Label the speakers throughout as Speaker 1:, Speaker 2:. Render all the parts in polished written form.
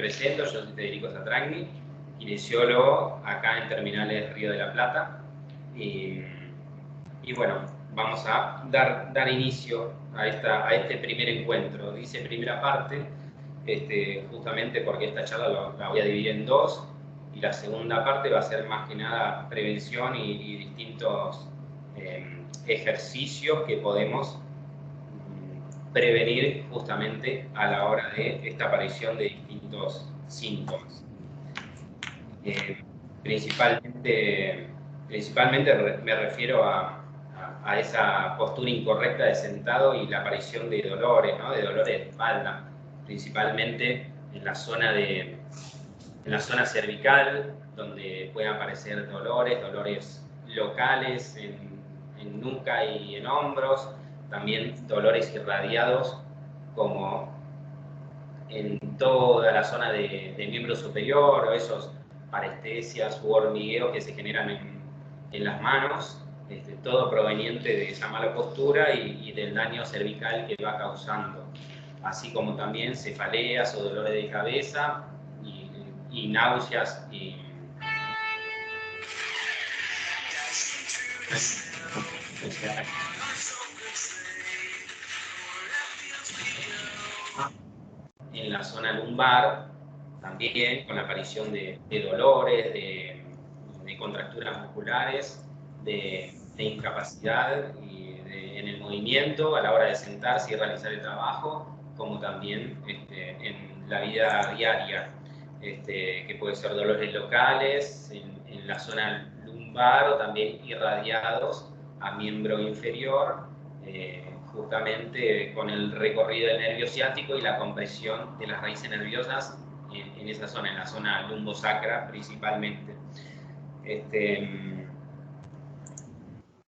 Speaker 1: presento, yo soy Federico Satragni, kinesiólogo acá en Terminales Río de la Plata. Y bueno, vamos a dar inicio a este primer encuentro. Dice primera parte, justamente porque esta charla la voy a dividir en dos, y la segunda parte va a ser más que nada prevención y distintos ejercicios que podemos prevenir justamente a la hora de esta aparición de distintos síntomas. Principalmente me refiero a esa postura incorrecta de sentado y la aparición de dolores, ¿no? De dolores de espalda, principalmente en la zona cervical, donde pueden aparecer dolores locales en nuca y en hombros, también dolores irradiados como en toda la zona de miembro superior, o esos parestesias u hormigueos que se generan en las manos, todo proveniente de esa mala postura y del daño cervical que va causando, así como también cefaleas o dolores de cabeza y náuseas en la zona lumbar, también con la aparición de dolores, de contracturas musculares, de incapacidad en el movimiento a la hora de sentarse y realizar el trabajo, como también en la vida diaria, que puede ser dolores locales en la zona lumbar o también irradiados a miembro inferior, justamente con el recorrido del nervio ciático y la compresión de las raíces nerviosas en esa zona, en la zona lumbosacra principalmente.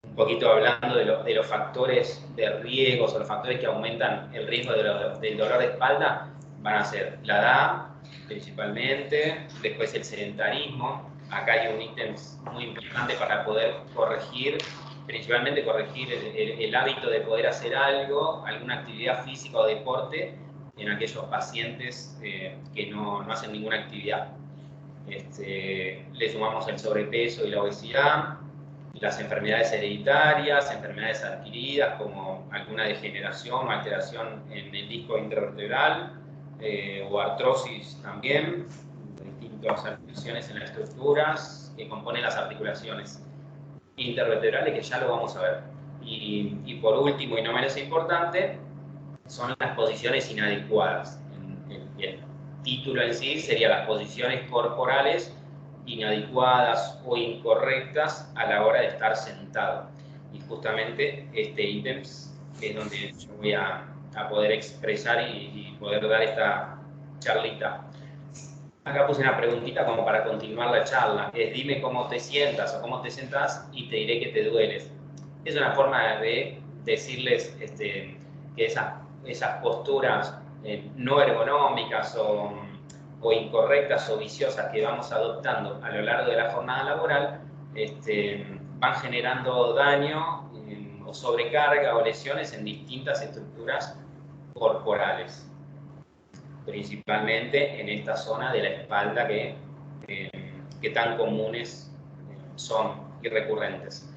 Speaker 1: Un poquito hablando de los factores de riesgo o los factores que aumentan el riesgo del dolor de espalda, van a ser la edad principalmente, después el sedentarismo. Acá hay un ítem muy importante para poder corregir, principalmente corregir el hábito de poder hacer algo, alguna actividad física o deporte en aquellos pacientes que no hacen ninguna actividad. Le sumamos el sobrepeso y la obesidad, las enfermedades hereditarias, enfermedades adquiridas como alguna degeneración o alteración en el disco intervertebral, o artrosis también, distintas alteraciones en las estructuras que componen las articulaciones intervertebrales, que ya lo vamos a ver. Y por último, y no menos importante, son las posiciones inadecuadas. El título en sí sería las posiciones corporales inadecuadas o incorrectas a la hora de estar sentado. Y justamente este ítem es donde yo voy a poder expresar y poder dar esta charlita. Acá puse una preguntita como para continuar la charla, es dime cómo te sientas o cómo te sentás y te diré que te dueles. Es una forma de decirles que esas posturas no ergonómicas o incorrectas o viciosas que vamos adoptando a lo largo de la jornada laboral van generando daño o sobrecarga o lesiones en distintas estructuras corporales, principalmente en esta zona de la espalda que tan comunes son y recurrentes.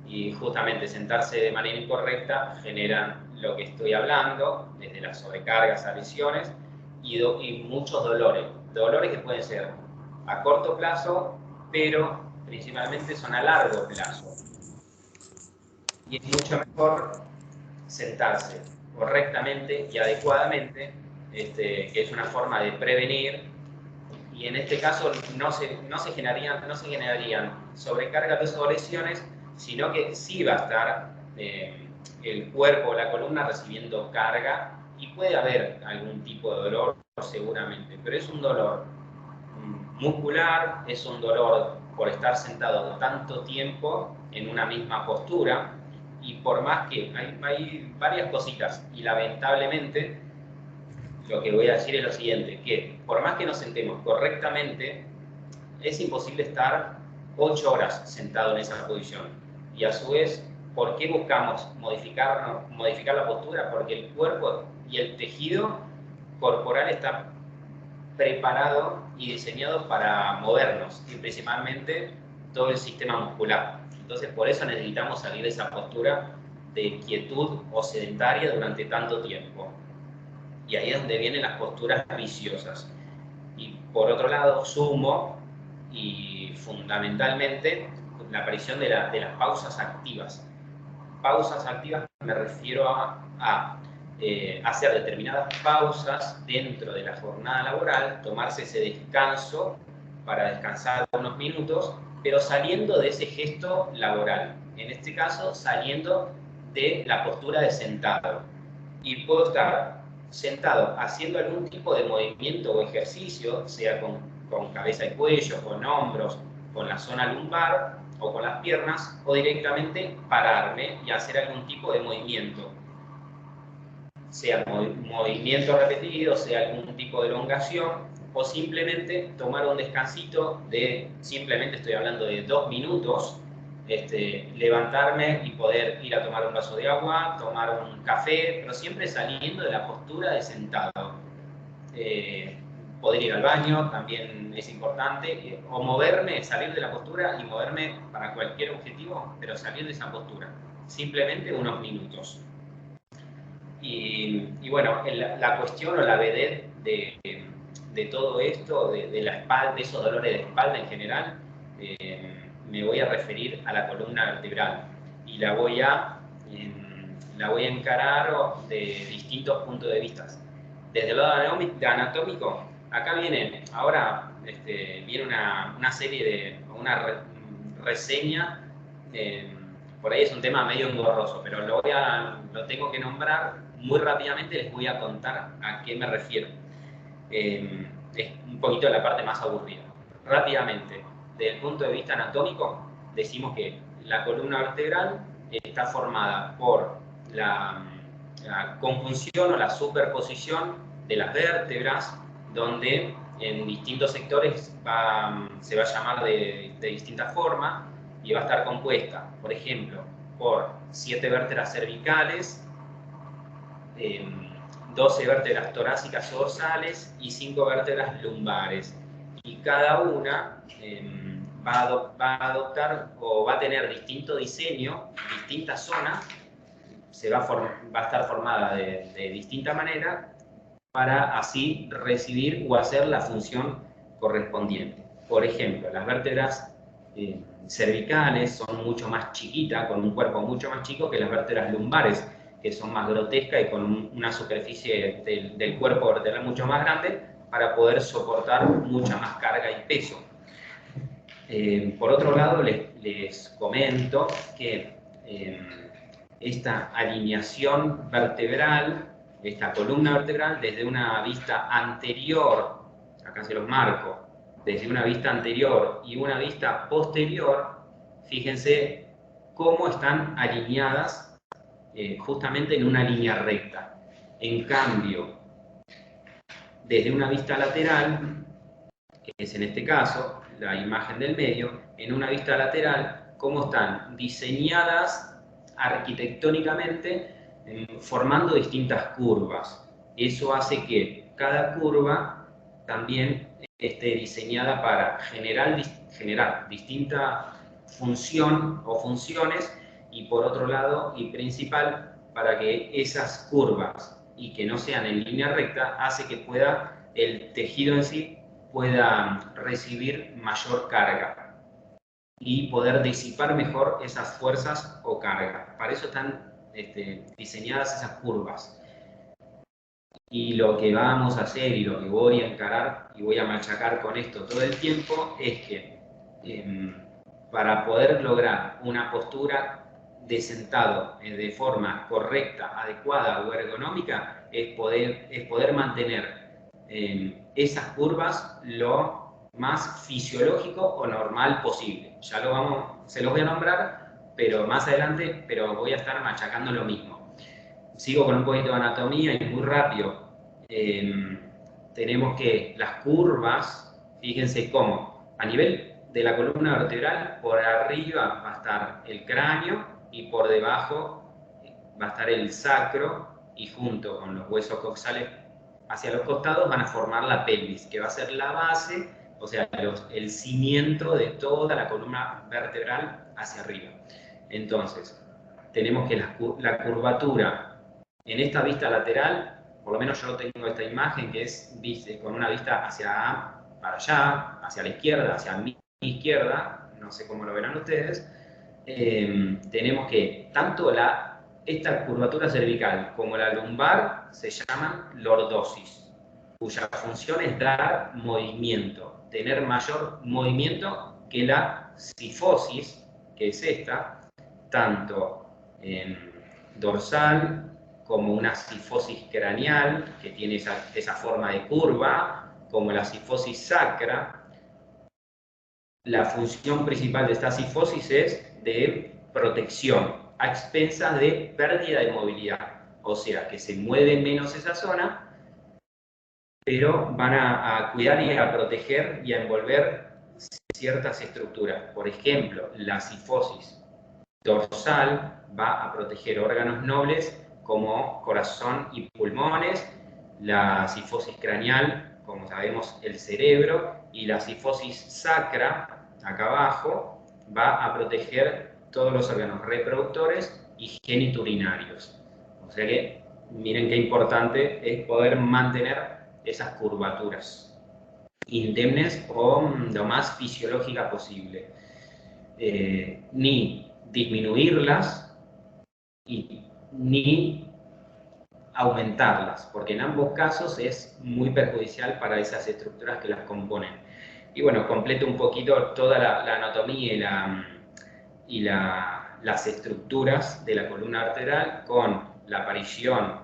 Speaker 1: Y justamente sentarse de manera incorrecta genera lo que estoy hablando, desde las sobrecargas a lesiones y muchos dolores que pueden ser a corto plazo, pero principalmente son a largo plazo. Y es mucho mejor sentarse correctamente y adecuadamente, que es una forma de prevenir, y en este caso no se generarían sobrecargas o lesiones, sino que sí va a estar el cuerpo o la columna recibiendo carga, y puede haber algún tipo de dolor seguramente, pero es un dolor muscular, es un dolor por estar sentado tanto tiempo en una misma postura, y por más que hay varias cositas, y lamentablemente lo que voy a decir es lo siguiente, que por más que nos sentemos correctamente, es imposible estar 8 horas sentado en esa posición. Y a su vez, ¿por qué buscamos modificar la postura? Porque el cuerpo y el tejido corporal está preparado y diseñado para movernos, y principalmente todo el sistema muscular. Entonces, por eso necesitamos salir de esa postura de quietud o sedentaria durante tanto tiempo. Y ahí es donde vienen las posturas viciosas. Y por otro lado, sumo, y fundamentalmente, la aparición de las pausas activas. Pausas activas me refiero a hacer determinadas pausas dentro de la jornada laboral, tomarse ese descanso para descansar unos minutos, pero saliendo de ese gesto laboral. En este caso, saliendo de la postura de sentado. Y puedo estar sentado haciendo algún tipo de movimiento o ejercicio, sea con cabeza y cuello, con hombros, con la zona lumbar o con las piernas, o directamente pararme y hacer algún tipo de movimiento, sea movimiento repetido, sea algún tipo de elongación, o simplemente tomar un descansito de, simplemente estoy hablando de 2 minutos, levantarme y poder ir a tomar un vaso de agua, tomar un café, pero siempre saliendo de la postura de sentado. Poder ir al baño también es importante, o moverme, salir de la postura y moverme para cualquier objetivo, pero salir de esa postura, simplemente unos minutos. Y bueno, la cuestión o la vedette de todo esto, de la espalda, de esos dolores de espalda en general, me voy a referir a la columna vertebral y la voy a encarar de distintos puntos de vista. Desde el lado anatómico, acá viene una serie de, una reseña, por ahí es un tema medio engorroso, pero lo tengo que nombrar muy rápidamente, les voy a contar a qué me refiero. Es un poquito la parte más aburrida. Rápidamente, desde el punto de vista anatómico, decimos que la columna vertebral está formada por la conjunción o la superposición de las vértebras, donde en distintos sectores se va a llamar de distinta forma y va a estar compuesta, por ejemplo, por 7 vértebras cervicales, 12 vértebras torácicas o dorsales y 5 vértebras lumbares. Y cada una va a adoptar o va a tener distinto diseño, distintas zonas, va a estar formada de distinta manera para así recibir o hacer la función correspondiente. Por ejemplo, las vértebras cervicales son mucho más chiquitas, con un cuerpo mucho más chico que las vértebras lumbares, que son más grotescas y con una superficie del cuerpo vertebral mucho más grande para poder soportar mucha más carga y peso. Por otro lado, les comento que esta alineación vertebral, esta columna vertebral, desde una vista anterior, acá se los marco, desde una vista anterior y una vista posterior, fíjense cómo están alineadas justamente en una línea recta. En cambio, desde una vista lateral, que es en este caso la imagen del medio, en una vista lateral, cómo están diseñadas arquitectónicamente, formando distintas curvas. Eso hace que cada curva también esté diseñada para generar distinta función o funciones, y por otro lado, y principal, para que esas curvas y que no sean en línea recta, hace que pueda el tejido en sí pueda recibir mayor carga y poder disipar mejor esas fuerzas o cargas. Para eso están diseñadas esas curvas. Y lo que vamos a hacer y lo que voy a encarar y voy a machacar con esto todo el tiempo es que para poder lograr una postura de sentado de forma correcta, adecuada o ergonómica, es poder mantener esas curvas lo más fisiológico o normal posible. Ya se los voy a nombrar, pero más adelante, pero voy a estar machacando lo mismo. Sigo con un poquito de anatomía y muy rápido. Tenemos que las curvas, fíjense cómo, a nivel de la columna vertebral, por arriba va a estar el cráneo y por debajo va a estar el sacro, y junto con los huesos coxales hacia los costados van a formar la pelvis, que va a ser la base, o sea, el cimiento de toda la columna vertebral hacia arriba. Entonces, tenemos que la curvatura en esta vista lateral, por lo menos yo tengo esta imagen que es con una vista para allá, hacia la izquierda, hacia mi izquierda, no sé cómo lo verán ustedes, tenemos que tanto esta curvatura cervical como la lumbar se llaman lordosis, cuya función es dar movimiento, tener mayor movimiento que la sifosis, que es esta, tanto dorsal como una sifosis craneal, que tiene esa forma de curva, como la sifosis sacra. La función principal de esta sifosis es de protección, a expensas de pérdida de movilidad. O sea, que se mueve menos esa zona, pero van a cuidar y a proteger y a envolver ciertas estructuras. Por ejemplo, la sifosis dorsal va a proteger órganos nobles como corazón y pulmones, la sifosis craneal, como sabemos, el cerebro, y la sifosis sacra, acá abajo, va a proteger todos los órganos reproductores y geniturinarios. O sea que miren qué importante es poder mantener esas curvaturas indemnes o lo más fisiológica posible. Ni disminuirlas ni aumentarlas, porque en ambos casos es muy perjudicial para esas estructuras que las componen. Y bueno, completo un poquito toda la anatomía y las estructuras de la columna vertebral con la aparición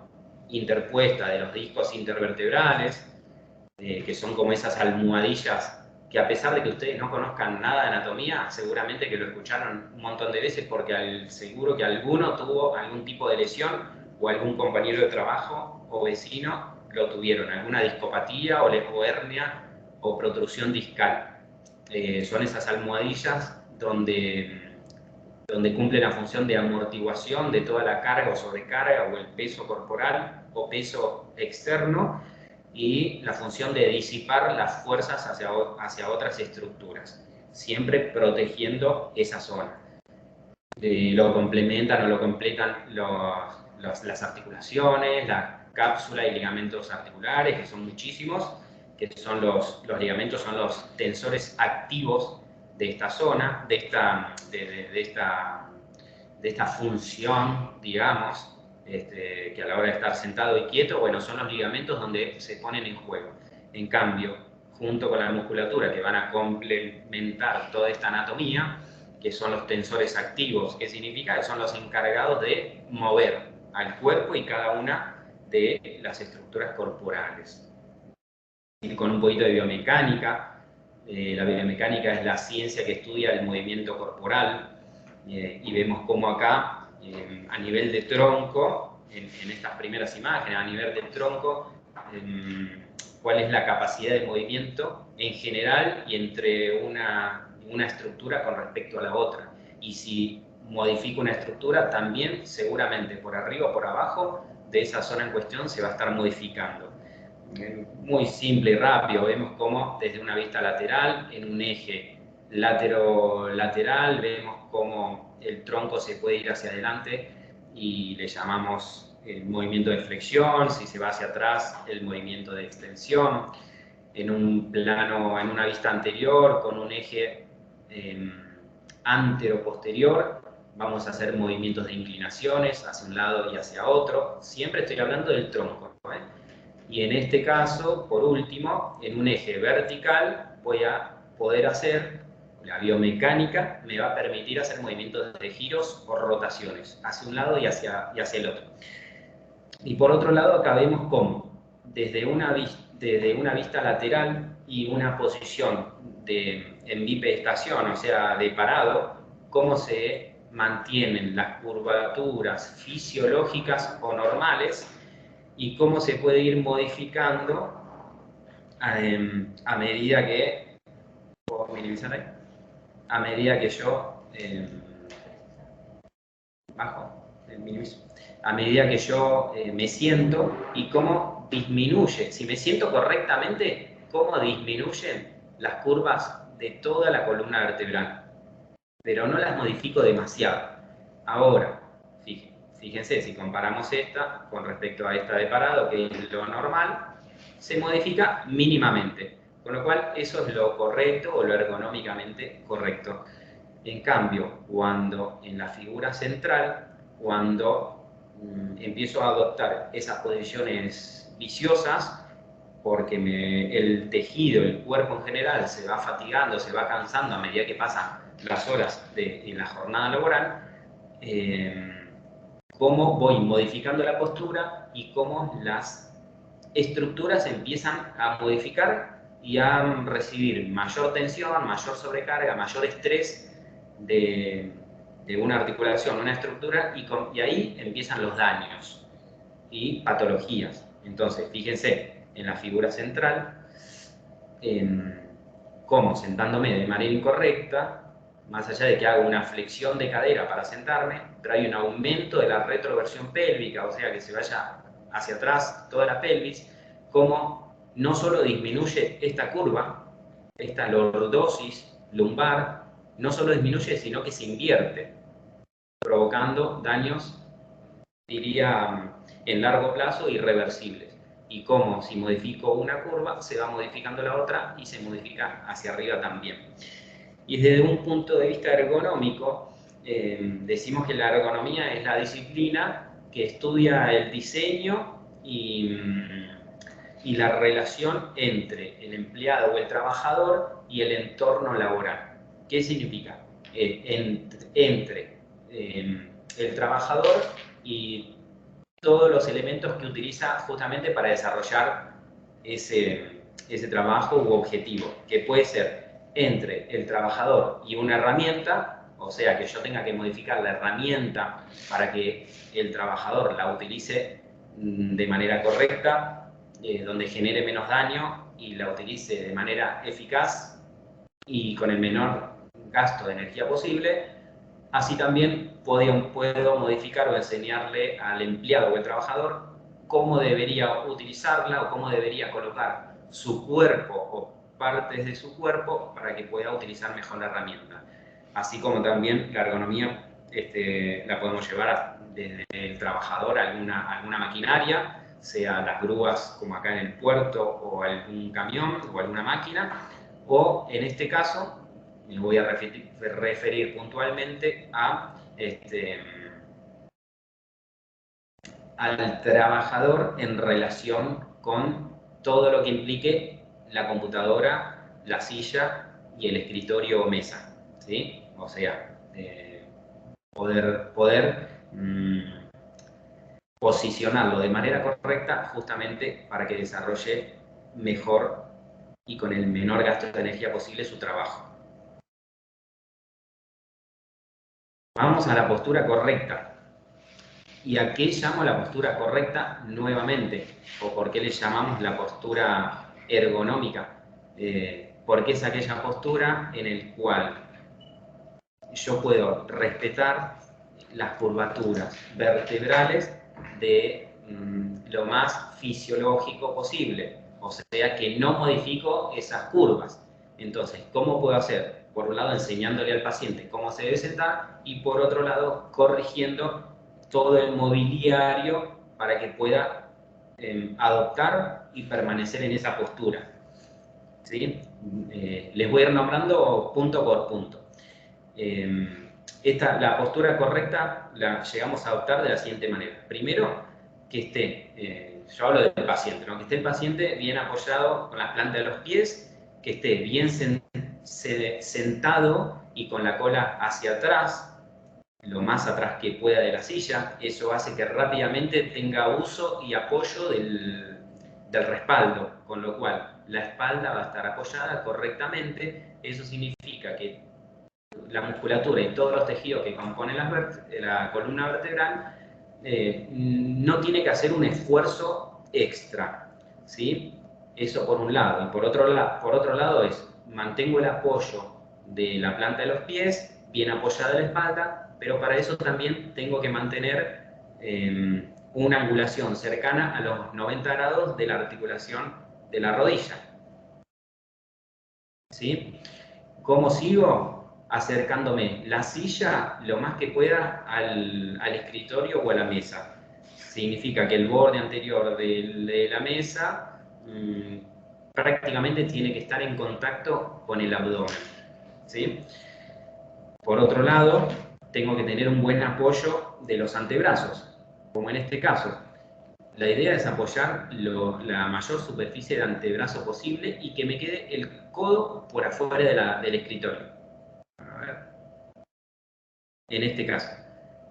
Speaker 1: interpuesta de los discos intervertebrales, que son como esas almohadillas que, a pesar de que ustedes no conozcan nada de anatomía, seguramente que lo escucharon un montón de veces porque seguro que alguno tuvo algún tipo de lesión o algún compañero de trabajo o vecino lo tuvieron, alguna discopatía o hernia o protrusión discal. Son esas almohadillas donde cumple la función de amortiguación de toda la carga o sobrecarga o el peso corporal o peso externo, y la función de disipar las fuerzas hacia otras estructuras, siempre protegiendo esa zona. Lo complementan o lo completan las articulaciones, la cápsula y ligamentos articulares, que son muchísimos, que son los ligamentos, son los tensores activos de esta zona, de esta función, digamos, que a la hora de estar sentado y quieto, bueno, son los ligamentos donde se ponen en juego. En cambio, junto con la musculatura que van a complementar toda esta anatomía, que son los tensores activos, ¿qué significa? Que son los encargados de mover al cuerpo y cada una de las estructuras corporales. Y con un poquito de biomecánica, la biomecánica es la ciencia que estudia el movimiento corporal, y vemos cómo acá, a nivel de tronco, en estas primeras imágenes, a nivel del tronco, cuál es la capacidad de movimiento en general y entre una estructura con respecto a la otra. Y si modifico una estructura, también seguramente por arriba o por abajo de esa zona en cuestión se va a estar modificando. Muy simple y rápido, vemos cómo desde una vista lateral, en un eje lateral, vemos cómo el tronco se puede ir hacia adelante y le llamamos el movimiento de flexión, si se va hacia atrás, el movimiento de extensión. En un plano, en una vista anterior, con un eje antero-posterior, vamos a hacer movimientos de inclinaciones hacia un lado y hacia otro. Siempre estoy hablando del tronco, ¿eh? Y en este caso, por último, en un eje vertical voy a poder hacer, la biomecánica me va a permitir hacer movimientos de giros o rotaciones hacia un lado y hacia el otro. Y por otro lado, acá vemos cómo desde una vista lateral y una posición en bipedestación, o sea, de parado, cómo se mantienen las curvaturas fisiológicas o normales y cómo se puede ir modificando a medida que, ¿puedo minimizar ahí? A medida que yo bajo el minimizo, a medida que yo me siento, y cómo cómo disminuye, si me siento correctamente, cómo disminuyen las curvas de toda la columna vertebral, pero no las modifico demasiado. Ahora, fíjense, si comparamos esta con respecto a esta de parado, que es lo normal, se modifica mínimamente, con lo cual eso es lo correcto o lo ergonómicamente correcto. En cambio, cuando en la figura central, cuando empiezo a adoptar esas posiciones viciosas, porque el tejido, el cuerpo en general, se va fatigando, se va cansando a medida que pasan las horas en la jornada laboral, cómo voy modificando la postura y cómo las estructuras empiezan a modificar y a recibir mayor tensión, mayor sobrecarga, mayor estrés de una articulación, una estructura, y ahí empiezan los daños y patologías. Entonces, fíjense en la figura central, cómo sentándome de manera incorrecta, más allá de que hago una flexión de cadera para sentarme, trae un aumento de la retroversión pélvica, o sea que se vaya hacia atrás toda la pelvis, cómo no solo disminuye esta curva, esta lordosis lumbar, no solo disminuye, sino que se invierte, provocando daños, diría, en largo plazo irreversibles. Y cómo si modifico una curva, se va modificando la otra y se modifica hacia arriba también. Y desde un punto de vista ergonómico, decimos que la ergonomía es la disciplina que estudia el diseño y la relación entre el empleado o el trabajador y el entorno laboral. ¿Qué significa? Entre el trabajador y todos los elementos que utiliza justamente para desarrollar ese trabajo u objetivo, que puede ser entre el trabajador y una herramienta, o sea, que yo tenga que modificar la herramienta para que el trabajador la utilice de manera correcta, donde genere menos daño y la utilice de manera eficaz y con el menor gasto de energía posible. Así también puedo modificar o enseñarle al empleado o el trabajador cómo debería utilizarla o cómo debería colocar su cuerpo o partes de su cuerpo para que pueda utilizar mejor la herramienta. Así como también la ergonomía la podemos llevar desde el trabajador a alguna maquinaria, sea las grúas como acá en el puerto o algún camión o alguna máquina, o en este caso me voy a referir puntualmente al trabajador en relación con todo lo que implique la computadora, la silla y el escritorio o mesa, ¿sí? O sea, poder posicionarlo de manera correcta justamente para que desarrolle mejor y con el menor gasto de energía posible su trabajo. Vamos a la postura correcta. ¿Y a qué llamo la postura correcta nuevamente? ¿O por qué le llamamos la postura ergonómica? Porque es aquella postura en la cual yo puedo respetar las curvaturas vertebrales de lo más fisiológico posible. O sea, que no modifico esas curvas. Entonces, ¿cómo puedo hacer? Por un lado, enseñándole al paciente cómo se debe sentar y por otro lado, corrigiendo todo el mobiliario para que pueda adoptar y permanecer en esa postura. ¿Sí? Les voy a ir nombrando punto por punto. La postura correcta la llegamos a adoptar de la siguiente manera. Primero, que esté, yo hablo del paciente, ¿no? Que esté el paciente bien apoyado con las plantas de los pies, que esté bien sentado y con la cola hacia atrás, lo más atrás que pueda de la silla. Eso hace que rápidamente tenga uso y apoyo del respaldo, con lo cual la espalda va a estar apoyada correctamente. Eso significa que la musculatura y todos los tejidos que componen la columna vertebral no tiene que hacer un esfuerzo extra, ¿sí? Eso por un lado. Y por otro lado mantengo el apoyo de la planta de los pies, bien apoyada la espalda, pero para eso también tengo que mantener una angulación cercana a los 90 grados de la articulación de la rodilla. ¿Sí? ¿Cómo sigo? Acercándome la silla lo más que pueda al escritorio o a la mesa. Significa que el borde anterior de la mesa prácticamente tiene que estar en contacto con el abdomen. ¿Sí? Por otro lado, tengo que tener un buen apoyo de los antebrazos, como en este caso. La idea es apoyar la mayor superficie de antebrazo posible y que me quede el codo por afuera del escritorio. A ver. En este caso,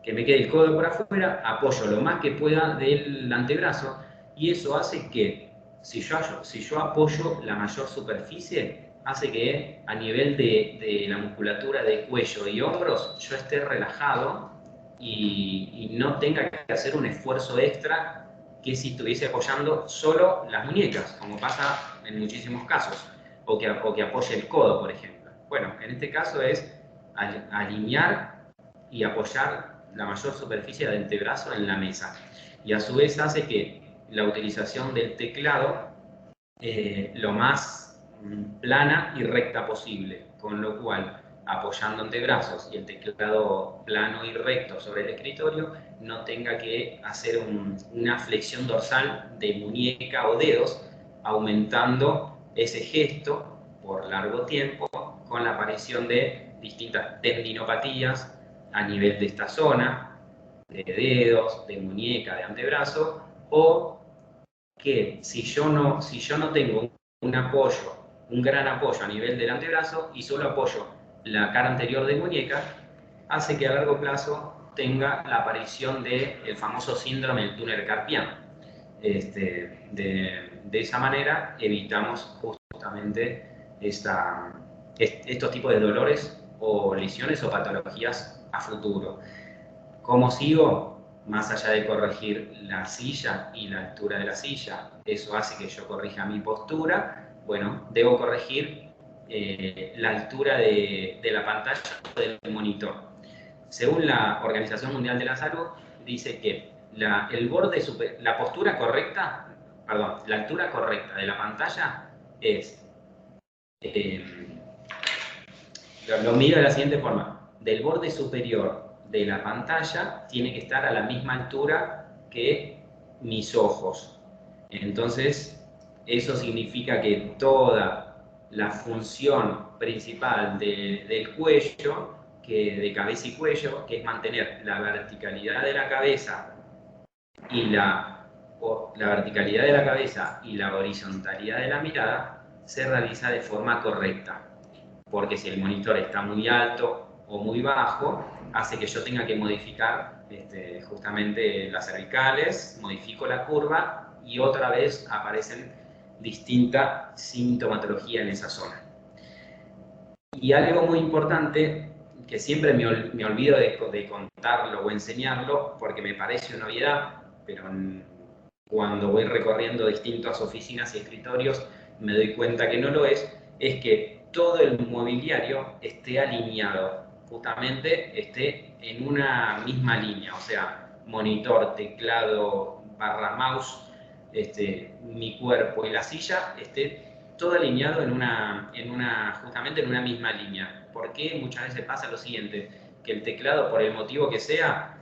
Speaker 1: que me quede el codo por afuera, apoyo lo más que pueda del antebrazo y eso hace que, si yo apoyo la mayor superficie, hace que a nivel de la musculatura de cuello y hombros yo esté relajado y no tenga que hacer un esfuerzo extra que si estuviese apoyando solo las muñecas, como pasa en muchísimos casos, o que apoye el codo, por ejemplo. Bueno, en este caso es alinear y apoyar la mayor superficie del antebrazo en la mesa. Y a su vez hace que la utilización del teclado lo más plana y recta posible, con lo cual apoyando antebrazos y el teclado plano y recto sobre el escritorio, no tenga que hacer una flexión dorsal de muñeca o dedos, aumentando ese gesto por largo tiempo con la aparición de distintas tendinopatías a nivel de esta zona, de dedos, de muñeca, de antebrazo, o que si yo no tengo un apoyo, un gran apoyo a nivel del antebrazo y solo apoyo la cara anterior de muñeca, hace que a largo plazo tenga la aparición del famoso síndrome del túnel carpiano. De esa manera evitamos justamente estos tipos de dolores o lesiones o patologías a futuro. ¿Cómo sigo? Más allá de corregir la silla y la altura de la silla, eso hace que yo corrija mi postura. Bueno, debo corregir la altura de la pantalla del monitor. Según la Organización Mundial de la Salud, dice que la postura correcta, perdón, la altura correcta de la pantalla es, lo mido de la siguiente forma, del borde superior de la pantalla tiene que estar a la misma altura que mis ojos. Entonces, eso significa que toda la función principal del cuello, de cabeza y cuello, que es mantener la verticalidad de la cabeza y la verticalidad de la cabeza y la horizontalidad de la mirada, se realiza de forma correcta. Porque si el monitor está muy alto o muy bajo, hace que yo tenga que modificar justamente las cervicales, modifico la curva y otra vez aparecen distinta sintomatología en esa zona. Y algo muy importante, que siempre me olvido de contarlo o enseñarlo, porque me parece una obviedad, pero cuando voy recorriendo distintas oficinas y escritorios me doy cuenta que no lo es que todo el mobiliario esté alineado, justamente esté en una misma línea, o sea, monitor, teclado, barra mouse, mi cuerpo y la silla esté todo alineado justamente en una misma línea. Porque muchas veces pasa lo siguiente, que el teclado, por el motivo que sea,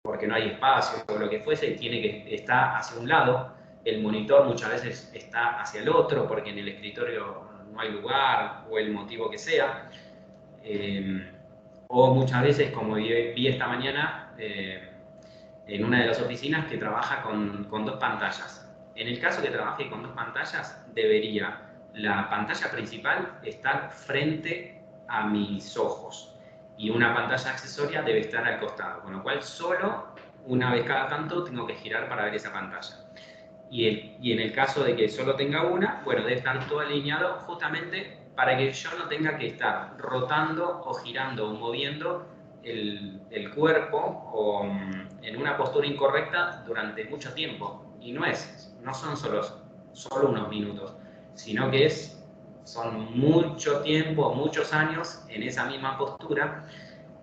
Speaker 1: porque no hay espacio o lo que fuese, está hacia un lado, el monitor muchas veces está hacia el otro, porque en el escritorio no hay lugar, o el motivo que sea. O muchas veces, como vi esta mañana, en una de las oficinas que trabaja con dos pantallas. En el caso que trabaje con dos pantallas, debería la pantalla principal estar frente a mis ojos y una pantalla accesoria debe estar al costado, con lo cual solo una vez cada tanto tengo que girar para ver esa pantalla. Y en el caso de que solo tenga una, bueno, debe estar todo alineado justamente para que yo no tenga que estar rotando o girando o moviendo el cuerpo o en una postura incorrecta durante mucho tiempo. Y no son solo unos minutos, sino que son mucho tiempo, muchos años en esa misma postura,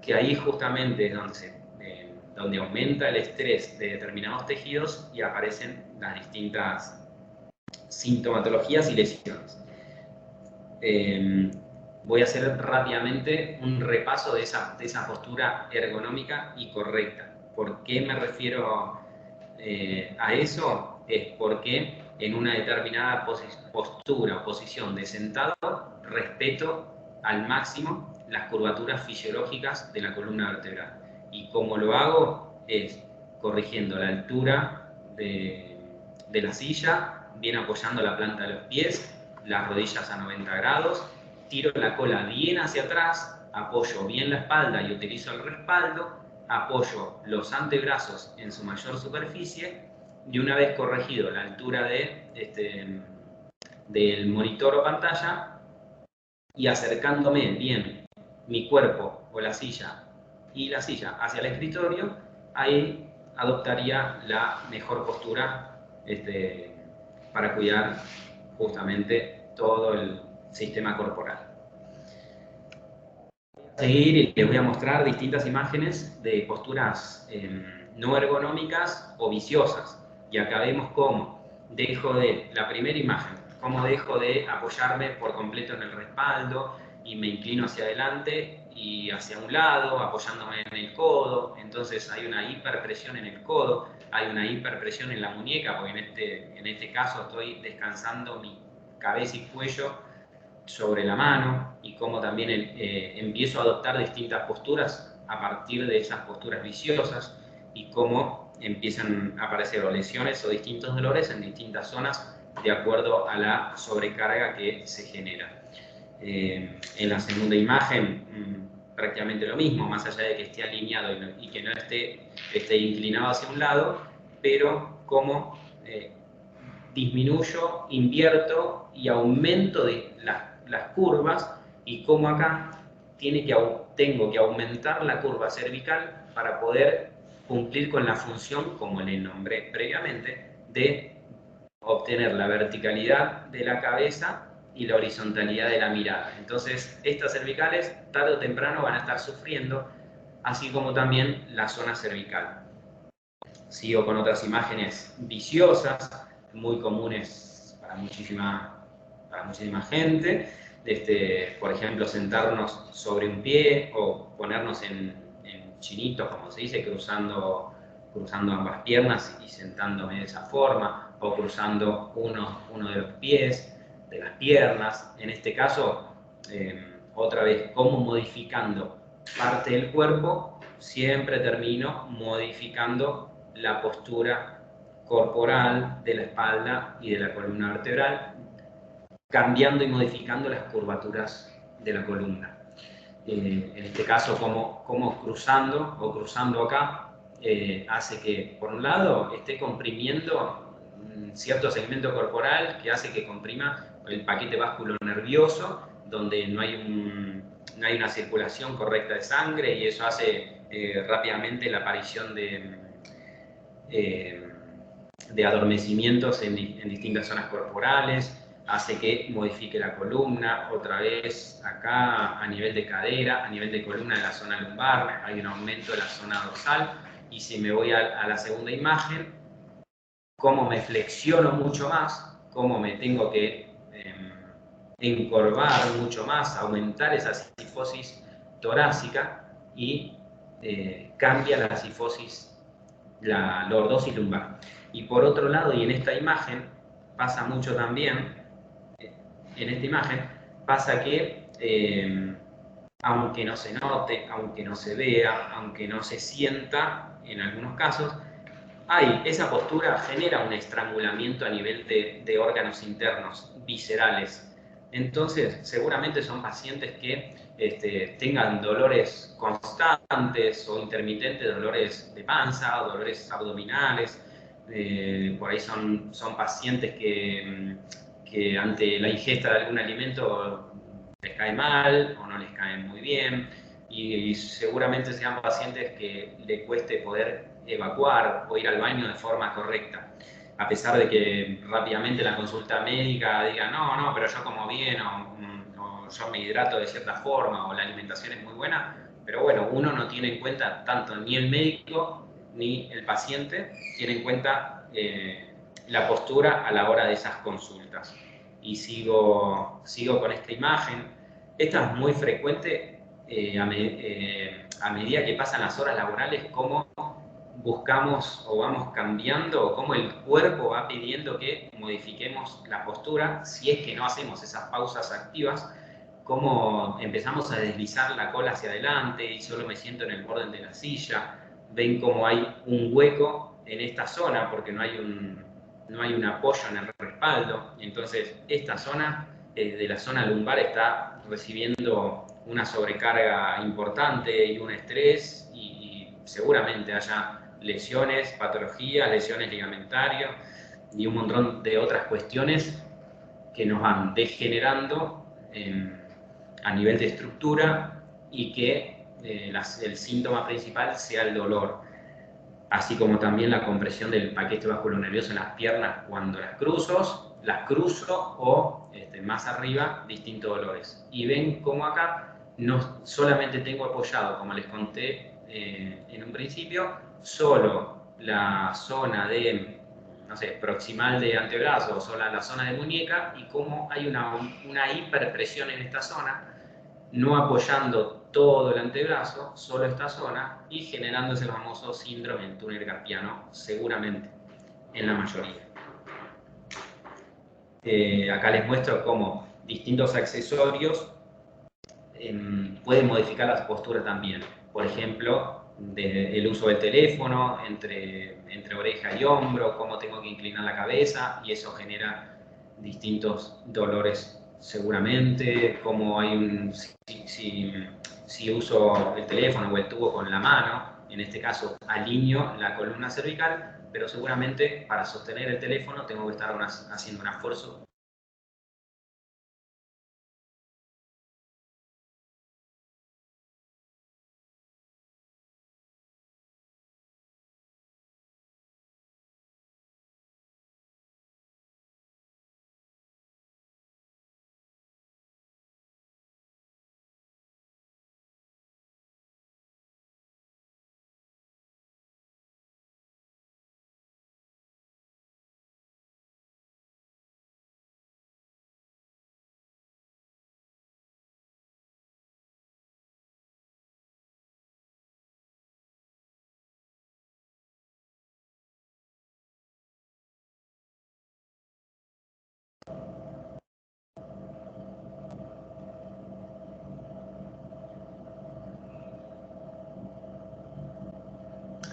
Speaker 1: que ahí justamente es donde donde aumenta el estrés de determinados tejidos y aparecen las distintas sintomatologías y lesiones. Voy a hacer rápidamente un repaso de esa postura ergonómica y correcta. ¿Por qué me refiero a eso? Es porque en una determinada postura o posición de sentado respeto al máximo las curvaturas fisiológicas de la columna vertebral. Y como lo hago es corrigiendo la altura de la silla, bien apoyando la planta de los pies, las rodillas a 90 grados, tiro la cola bien hacia atrás, apoyo bien la espalda y utilizo el respaldo, apoyo los antebrazos en su mayor superficie y una vez corregido la altura del monitor o pantalla y acercándome bien mi cuerpo o la silla y la silla hacia el escritorio, ahí adoptaría la mejor postura para cuidar justamente todo el sistema corporal. Voy a seguir y les voy a mostrar distintas imágenes de posturas no ergonómicas o viciosas. Y acá vemos cómo dejo la primera imagen, cómo dejo de apoyarme por completo en el respaldo y me inclino hacia adelante y hacia un lado, apoyándome en el codo. Entonces hay una hiperpresión en el codo, hay una hiperpresión en la muñeca, porque en este caso estoy descansando mi cabeza y cuello sobre la mano, y cómo también empiezo a adoptar distintas posturas a partir de esas posturas viciosas, y cómo empiezan a aparecer o lesiones o distintos dolores en distintas zonas de acuerdo a la sobrecarga que se genera. En la segunda imagen, prácticamente lo mismo, más allá de que esté alineado y que no esté inclinado hacia un lado, pero cómo disminuyo, invierto y aumento de las curvas, y cómo acá tengo que aumentar la curva cervical para poder cumplir con la función, como le nombré previamente, de obtener la verticalidad de la cabeza y la horizontalidad de la mirada. Entonces, estas cervicales tarde o temprano van a estar sufriendo, así como también la zona cervical. Sigo con otras imágenes viciosas, muy comunes para muchísima gente. Por ejemplo, sentarnos sobre un pie o ponernos en chinitos, como se dice, cruzando ambas piernas y sentándome de esa forma, o cruzando uno de los pies, de las piernas. En este caso, otra vez, como modificando parte del cuerpo, siempre termino modificando la postura corporal de la espalda y de la columna vertebral, cambiando y modificando las curvaturas de la columna. En este caso, como cruzando acá, hace que, por un lado, esté comprimiendo cierto segmento corporal que hace que comprima el paquete vasculonervioso, donde no hay una circulación correcta de sangre, y eso hace rápidamente la aparición de adormecimientos en distintas zonas corporales, hace que modifique la columna. Otra vez acá a nivel de cadera, a nivel de columna de la zona lumbar, hay un aumento de la zona dorsal. Y si me voy a la segunda imagen, cómo me flexiono mucho más, cómo me tengo que encorvar mucho más, aumentar esa cifosis torácica, y cambia la cifosis, la lordosis lumbar. Y por otro lado, y en esta imagen pasa mucho también, en esta imagen pasa que aunque no se note, aunque no se vea, aunque no se sienta, en algunos casos, esa postura genera un estrangulamiento a nivel de órganos internos, viscerales. Entonces, seguramente son pacientes que tengan dolores constantes o intermitentes, dolores de panza o dolores abdominales. Por ahí son pacientes que ante la ingesta de algún alimento les cae mal o no les cae muy bien, y seguramente sean pacientes que le cueste poder evacuar o ir al baño de forma correcta, a pesar de que rápidamente la consulta médica diga no, pero yo como bien, o yo me hidrato de cierta forma, o la alimentación es muy buena. Pero bueno, uno no tiene en cuenta tanto ni el médico ni el paciente tiene en cuenta la postura a la hora de esas consultas. Y sigo con esta imagen. Esta es muy frecuente a medida que pasan las horas laborales, cómo buscamos o vamos cambiando, o cómo el cuerpo va pidiendo que modifiquemos la postura, si es que no hacemos esas pausas activas, cómo empezamos a deslizar la cola hacia adelante y solo me siento en el borde de la silla. Ven cómo hay un hueco en esta zona porque no hay un apoyo en el respaldo. Entonces, esta zona de la zona lumbar está recibiendo una sobrecarga importante y un estrés y seguramente haya lesiones, patologías, lesiones ligamentarias y un montón de otras cuestiones que nos van degenerando a nivel de estructura y que el síntoma principal sea el dolor, así como también la compresión del paquete vasculonervioso en las piernas cuando las cruzo o más arriba, distintos dolores. Y ven cómo acá no solamente tengo apoyado, como les conté en un principio, solo la zona de, no sé, proximal de antebrazo o solo la zona de muñeca y cómo hay una hiperpresión en esta zona, no apoyando todo el antebrazo, solo esta zona, y generando ese famoso síndrome del túnel carpiano, seguramente, en la mayoría. Acá les muestro cómo distintos accesorios pueden modificar las posturas también. Por ejemplo, el uso del teléfono entre oreja y hombro, cómo tengo que inclinar la cabeza, y eso genera distintos dolores seguramente, como hay si uso el teléfono o el tubo con la mano, en este caso alineo la columna cervical, pero seguramente para sostener el teléfono tengo que estar haciendo un esfuerzo.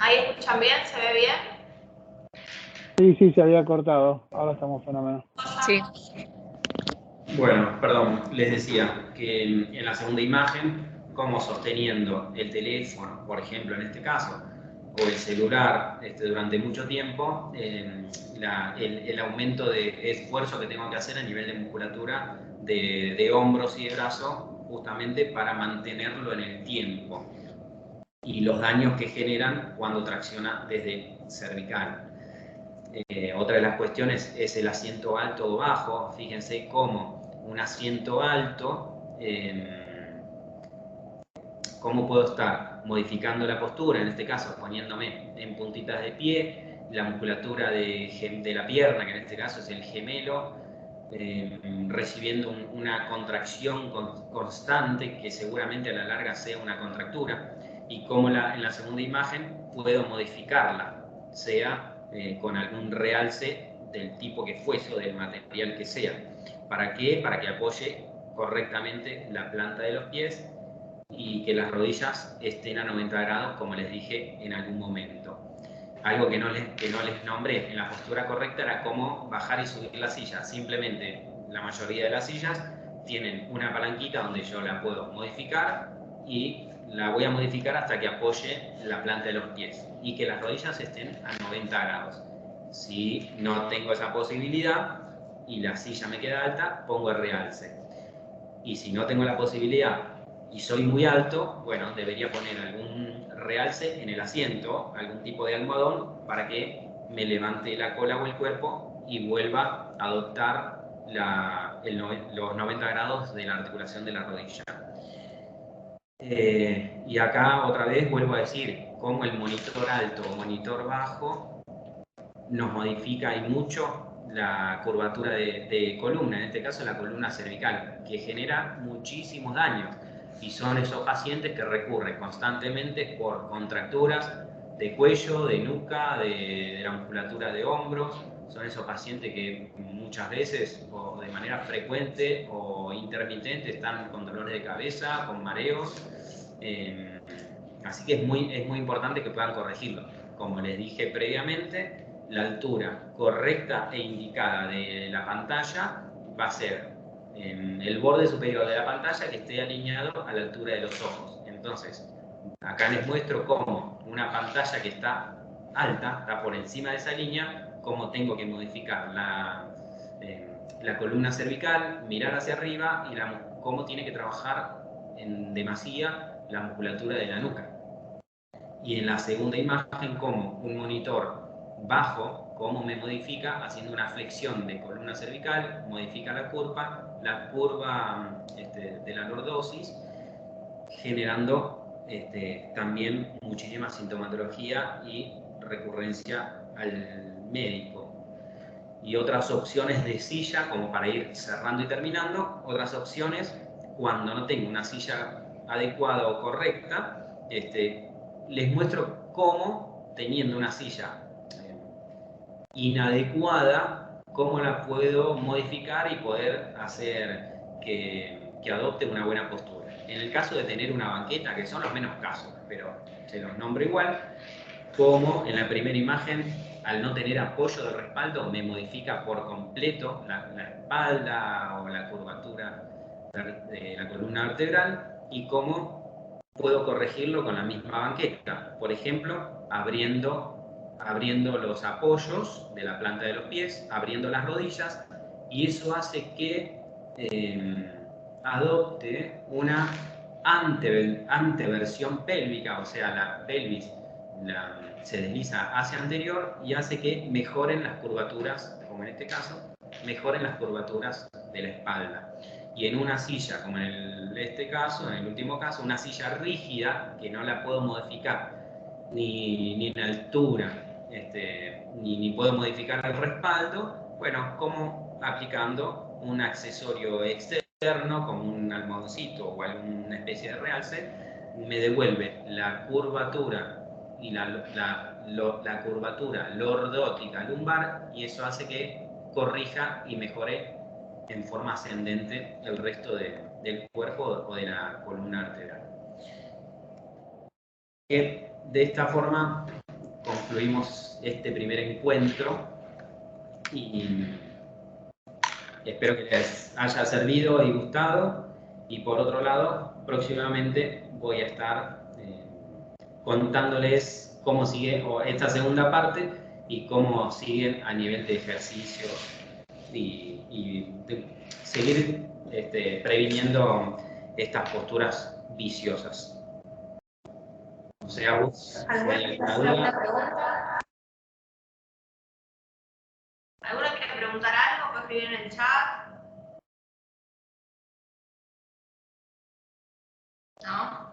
Speaker 2: ¿Ahí escuchan bien? ¿Se ve bien?
Speaker 3: Sí, se había cortado. Ahora estamos fenómeno.
Speaker 4: Sí.
Speaker 1: Bueno, perdón, les decía que en la segunda imagen, como sosteniendo el teléfono, por ejemplo, en este caso, o el celular durante mucho tiempo, el aumento de esfuerzo que tengo que hacer a nivel de musculatura de hombros y de brazos, justamente para mantenerlo en el tiempo, y los daños que generan cuando tracciona desde cervical. Otra de las cuestiones es el asiento alto o bajo. Fíjense cómo un asiento alto, cómo puedo estar modificando la postura, en este caso poniéndome en puntitas de pie, la musculatura de la pierna, que en este caso es el gemelo, recibiendo una contracción constante que seguramente a la larga sea una contractura, y cómo en la segunda imagen puedo modificarla, sea con algún realce del tipo que fuese o del material que sea. ¿Para qué? Para que apoye correctamente la planta de los pies y que las rodillas estén a 90 grados, como les dije en algún momento. Algo que no les nombré en la postura correcta era cómo bajar y subir la silla. Simplemente la mayoría de las sillas tienen una palanquita donde yo la puedo modificar y la voy a modificar hasta que apoye la planta de los pies y que las rodillas estén a 90 grados. Si no tengo esa posibilidad y la silla me queda alta, pongo el realce. Y si no tengo la posibilidad y soy muy alto, bueno, debería poner algún realce en el asiento, algún tipo de almohadón, para que me levante la cola o el cuerpo y vuelva a adoptar los 90 grados de la articulación de la rodilla. Y acá otra vez vuelvo a decir, cómo el monitor alto o monitor bajo nos modifica y mucho la curvatura de columna, en este caso la columna cervical, que genera muchísimos daños. Y son esos pacientes que recurren constantemente por contracturas de cuello, de nuca, de la musculatura de hombros. Son esos pacientes que muchas veces, o de manera frecuente o intermitente, están con dolores de cabeza, con mareos. Así que es muy importante que puedan corregirlo. Como les dije previamente, la altura correcta e indicada de la pantalla va a ser el borde superior de la pantalla que esté alineado a la altura de los ojos. Entonces, acá les muestro cómo una pantalla que está alta, está por encima de esa línea, cómo tengo que modificar la columna cervical, mirar hacia arriba y cómo tiene que trabajar en demasía la musculatura de la nuca. Y en la segunda imagen, cómo un monitor bajo, cómo me modifica haciendo una flexión de columna cervical, modifica la curva de la lordosis, generando también muchísima sintomatología y recurrencia al médico. Y otras opciones de silla, como para ir cerrando y terminando, otras opciones, cuando no tengo una silla adecuada o correcta, les muestro cómo, teniendo una silla inadecuada, cómo la puedo modificar y poder hacer que adopte una buena postura. En el caso de tener una banqueta, que son los menos casos, pero se los nombro igual, como en la primera imagen, al no tener apoyo de respaldo, me modifica por completo la espalda o la curvatura de la columna vertebral, y cómo puedo corregirlo con la misma banqueta. Por ejemplo, abriendo los apoyos de la planta de los pies, abriendo las rodillas, y eso hace que adopte una anteversión pélvica, o sea, la pelvis se desliza hacia anterior y hace que mejoren las curvaturas, como en este caso, mejoren las curvaturas de la espalda. Y en una silla, como en este caso, en el último caso, una silla rígida, que no la puedo modificar ni en altura, ni puedo modificar el respaldo, bueno, como aplicando un accesorio externo, como un almohadoncito o alguna especie de realce, me devuelve la curvatura y la curvatura lordótica lumbar, y eso hace que corrija y mejore en forma ascendente el resto del cuerpo o de la columna vertebral. De esta forma concluimos este primer encuentro y espero que les haya servido y gustado. Y por otro lado, próximamente voy a estar contándoles cómo sigue esta segunda parte y cómo siguen a nivel de ejercicio y seguir previniendo estas posturas viciosas. O sea,
Speaker 2: ¿Alguna pregunta? ¿Alguno quiere preguntar algo? Puede escribir en el chat. ¿No?